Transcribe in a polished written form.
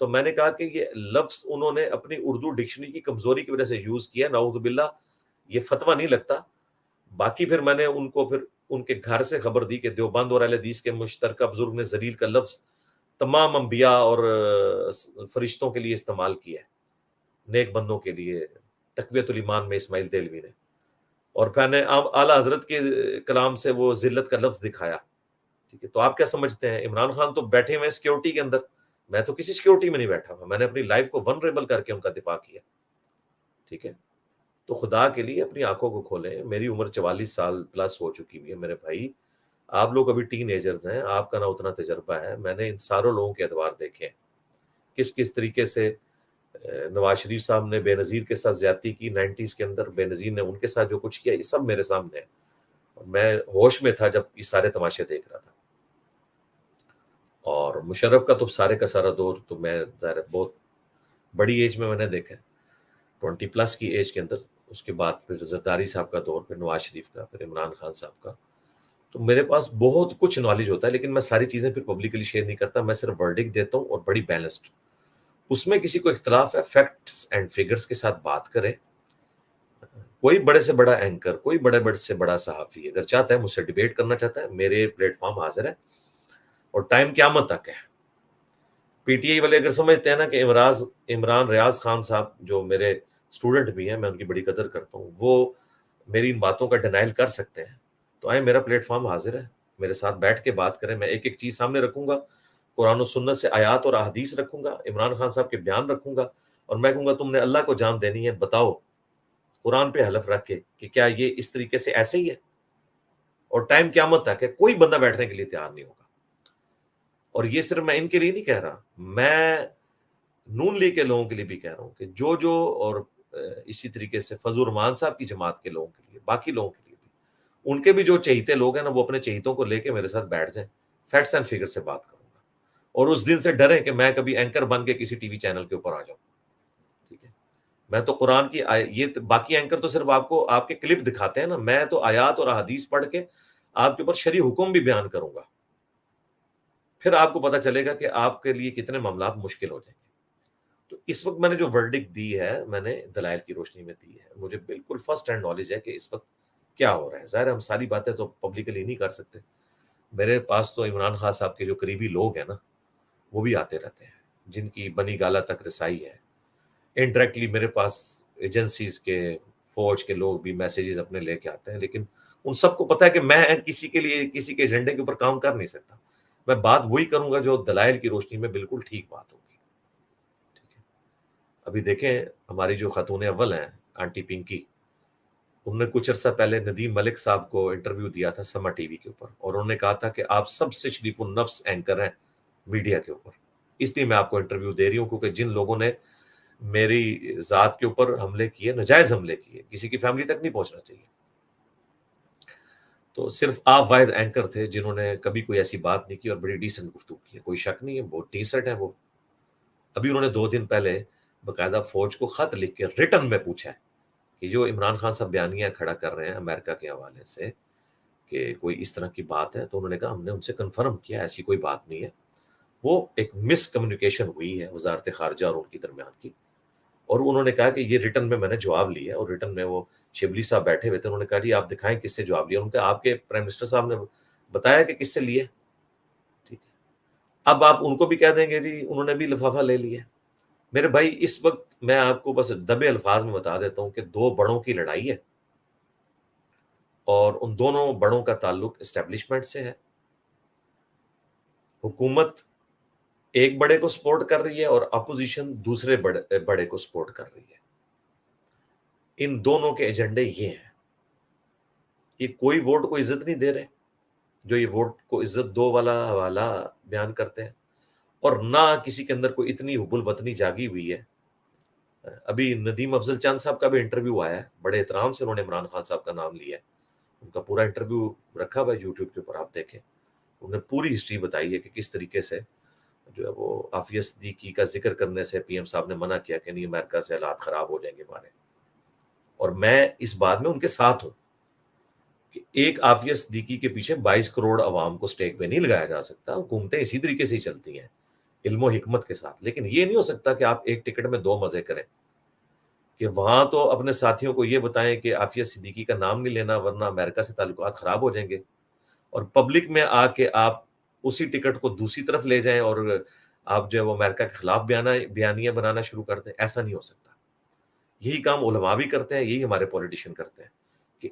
تو میں نے کہا کہ یہ لفظ انہوں نے اپنی اردو ڈکشنری کی کمزوری کی وجہ سے یوز کیا، نعوذ باللہ، یہ فتویٰ نہیں لگتا۔ باقی پھر میں نے ان کو پھر ان کے گھر سے خبر دی کہ دیوبند اور اہل حدیث کے مشترکہ بزرگ نے ذلیل کا لفظ تمام انبیاء اور فرشتوں کے لیے استعمال کیا ہے، نیک بندوں کے لیے، تقویت الایمان میں اسماعیل دہلوی نے، اور پھر نے اعلیٰ حضرت کے کلام سے وہ ذلت کا لفظ دکھایا۔ ٹھیک ہے، تو آپ کیا سمجھتے ہیں؟ عمران خان تو بیٹھے ہوئے سیکیورٹی کے اندر، میں تو کسی سیکیورٹی میں نہیں بیٹھا ہوا، میں نے اپنی لائف کو ونریبل کر کے ان کا دفاع کیا۔ ٹھیک ہے، تو خدا کے لیے اپنی آنکھوں کو کھولیں۔ میری عمر 44 سال پلس ہو چکی ہوئی ہے میرے بھائی، آپ لوگ ابھی ٹین ایجرز ہیں، آپ کا نہ اتنا تجربہ ہے، میں نے ان ساروں لوگوں کے ادوار دیکھے ہیں، کس طریقے سے نواز شریف صاحب نے بے نظیر کے ساتھ زیادتی کی 90s کے اندر، بے نظیر نے ان کے ساتھ جو کچھ کیا، یہ سب میرے سامنے ہے، اور میں ہوش میں تھا جب یہ سارے تماشے دیکھ رہا تھا۔ اور مشرف کا تو سارے کا سارا دور تو میں ظاہر بہت بڑی ایج میں نے دیکھا ہے، 20+ کی ایج کے اندر، اس کے بعد پھر زرداری صاحب کا دور، پھر نواز شریف کا، پھر عمران خان صاحب کا، تو میرے پاس بہت کچھ نالج ہوتا ہے، لیکن میں ساری چیزیں پھر پبلکلی شیئر نہیں کرتا، میں صرف ورڈکٹ دیتا ہوں اور بڑی بیلنسڈ۔ اس میں کسی کو اختلاف ہے، فیکٹس اینڈ فگرز کے ساتھ بات کرے۔ کوئی بڑے سے بڑا اینکر، کوئی بڑے سے بڑا صحافی اگر چاہتا ہے مجھ سے ڈیبیٹ کرنا چاہتا ہے، میرے پلیٹ فارم حاضر ہے، اور ٹائم قیامت تک ہے۔ پی ٹی آئی والے اگر سمجھتے ہیں نا کہ عمران ریاض خان صاحب جو میرے اسٹوڈنٹ بھی ہیں، میں ان کی بڑی قدر کرتا ہوں، وہ میری ان باتوں کا ڈینائل کر سکتے ہیں، تو آئے، میرا پلیٹ فارم حاضر ہے، میرے ساتھ بیٹھ کے بات کریں، میں ایک ایک چیز سامنے رکھوں گا، قرآن و سنت سے آیات اور احادیث رکھوں گا، عمران خان صاحب کے بیان رکھوں گا، اور میں کہوں گا تم نے اللہ کو جان دینی ہے، بتاؤ قرآن پہ حلف رکھ کے کہ کیا یہ اس طریقے سے ایسے ہی ہے؟ اور ٹائم قیامت تک ہے، کوئی بندہ بیٹھنے کے لیے تیار نہیں ہوگا۔ اور یہ صرف میں ان کے لیے نہیں کہہ رہا، میں نون لیگ کے لوگوں کے لیے بھی کہہ رہا ہوں کہ جو اور اسی طریقے سے فضل الرحمان صاحب کی جماعت کے لوگوں کے لیے، باقی لوگوں کے لیے بھی، ان کے بھی جو چہیتے لوگ ہیں نا، وہ اپنے چہیتوں کو لے کے میرے ساتھ بیٹھ جائیں، فیکٹس اینڈ فگر سے بات کروں گا، اور اس دن سے ڈریں کہ میں کبھی اینکر بن کے کسی ٹی وی چینل کے اوپر آ جاؤں۔ ٹھیک ہے، میں تو قرآن کی یہ باقی اینکر تو صرف آپ کو آپ کے کلپ دکھاتے ہیں نا، میں تو آیات اور احادیث پڑھ کے آپ کے اوپر شرعی حکم بھی بیان کروں گا، پھر آپ کو پتہ چلے گا کہ آپ کے لیے کتنے معاملات مشکل ہو جائیں گے۔ تو اس وقت میں نے جو ورڈکٹ دی ہے، میں نے دلائل کی روشنی میں دی ہے، مجھے بالکل فرسٹ ہینڈ نالج ہے کہ اس وقت کیا ہو رہا ہے۔ ظاہر ہم ساری باتیں تو پبلکلی نہیں کر سکتے، میرے پاس تو عمران خان صاحب کے جو قریبی لوگ ہیں نا، وہ بھی آتے رہتے ہیں، جن کی بنی گالہ تک رسائی ہے، انڈائریکٹلی میرے پاس ایجنسیز کے، فوج کے لوگ بھی میسیجز اپنے لے کے آتے ہیں، لیکن ان سب کو پتہ ہے کہ میں کسی کے لیے کسی کے ایجنڈے کے اوپر کام کر نہیں سکتا، میں بات وہی کروں گا جو دلائل کی روشنی میں بالکل ٹھیک بات ہوگی۔ ابھی دیکھیں ہماری جو خاتون اول ہیں آنٹی پنکی، انہوں نے کچھ عرصہ پہلے ندیم ملک صاحب کو انٹرویو دیا تھا سما ٹی وی کے اوپر، اور انہوں نے کہا تھا کہ آپ سب سے شریف النفس اینکر ہیں میڈیا کے اوپر، اس لیے میں آپ کو انٹرویو دے رہی ہوں، کیونکہ جن لوگوں نے میری ذات کے اوپر حملے کیے، ناجائز حملے کیے، کسی کی فیملی تک نہیں پہنچنا چاہیے، تو صرف آپ واحد اینکر تھے جنہوں نے کبھی کوئی ایسی بات نہیں کی اور بڑی ڈیسنٹ گفتگو کی ہے، کوئی شک نہیں ہے، بہت ڈیسنٹ ہے وہ۔ ابھی انہوں نے 2 دن پہلے باقاعدہ فوج کو خط لکھ کے ریٹن میں پوچھا ہے کہ جو عمران خان صاحب بیانیہ کھڑا کر رہے ہیں امریکہ کے حوالے سے کہ کوئی اس طرح کی بات ہے، تو انہوں نے کہا ہم نے ان سے کنفرم کیا ایسی کوئی بات نہیں ہے، وہ ایک مس کمیونیکیشن ہوئی ہے وزارت خارجہ اور ان کی درمیان کی، اور انہوں نے کہا کہ یہ ریٹن میں نے جواب لیا، اور ریٹن میں وہ شبلی صاحب بیٹھے ہوئے تھے، انہوں نے کہا جی آپ دکھائیں کس سے جواب لیا، انہوں نے کہا آپ کے پرائم منسٹر صاحب نے بتایا کہ کس سے لیے۔ ٹھیک ہے، اب آپ ان کو بھی کہہ دیں گے جی انہوں نے بھی لفافہ لے لیا۔ میرے بھائی اس وقت میں آپ کو بس دبے الفاظ میں بتا دیتا ہوں کہ 2 بڑوں کی لڑائی ہے، اور ان دونوں بڑوں کا تعلق اسٹیبلشمنٹ سے ہے، حکومت ایک بڑے کو سپورٹ کر رہی ہے اور اپوزیشن دوسرے بڑے کو سپورٹ کر رہی ہے، ان دونوں کے ایجنڈے یہ ہیں، یہ کوئی ووٹ کو عزت نہیں دے رہے، جو یہ ووٹ کو عزت دو والا حوالہ بیان کرتے ہیں، اور نہ کسی کے اندر کوئی اتنی حب الوطنی جاگی ہوئی ہے۔ ابھی ندیم افضل چاند صاحب کا بھی انٹرویو آیا ہے، بڑے احترام سے انہوں نے عمران خان صاحب کا نام لیا ہے، ان کا پورا انٹرویو رکھا ہوا ہے یوٹیوب کے اوپر، آپ دیکھیں، انہوں نے پوری ہسٹری بتائی ہے کہ کس طریقے سے جو ہے وہ عافیہ صدیقی کا ذکر کرنے سے پی ایم صاحب نے منع کیا کہ نہیں امریکہ سے حالات خراب ہو جائیں گے ہمارے، اور میں اس بات میں ان کے ساتھ ہوں کہ ایک عافیہ صدیقی کے پیچھے 22 کروڑ عوام کو سٹیک پہ نہیں لگایا جا سکتا، حکومتیں اسی طریقے سے ہی چلتی ہیں علم و حکمت کے ساتھ. لیکن یہ نہیں ہو سکتا کہ آپ ایک ٹکٹ میں دو مزے کریں، کہ وہاں تو اپنے ساتھیوں کو یہ بتائیں کہ عافیہ صدیقی کا نام نہیں لینا ورنہ امریکہ سے تعلقات خراب ہو جائیں گے، اور پبلک میں آ کے آپ اسی ٹکٹ کو دوسری طرف لے جائیں اور آپ جو ہے وہ امریکہ کے خلاف بیانیاں بنانا شروع کر دیں. ایسا نہیں ہو سکتا. یہی کام علماء بھی کرتے ہیں، یہی ہمارے پولیٹیشین کرتے ہیں کہ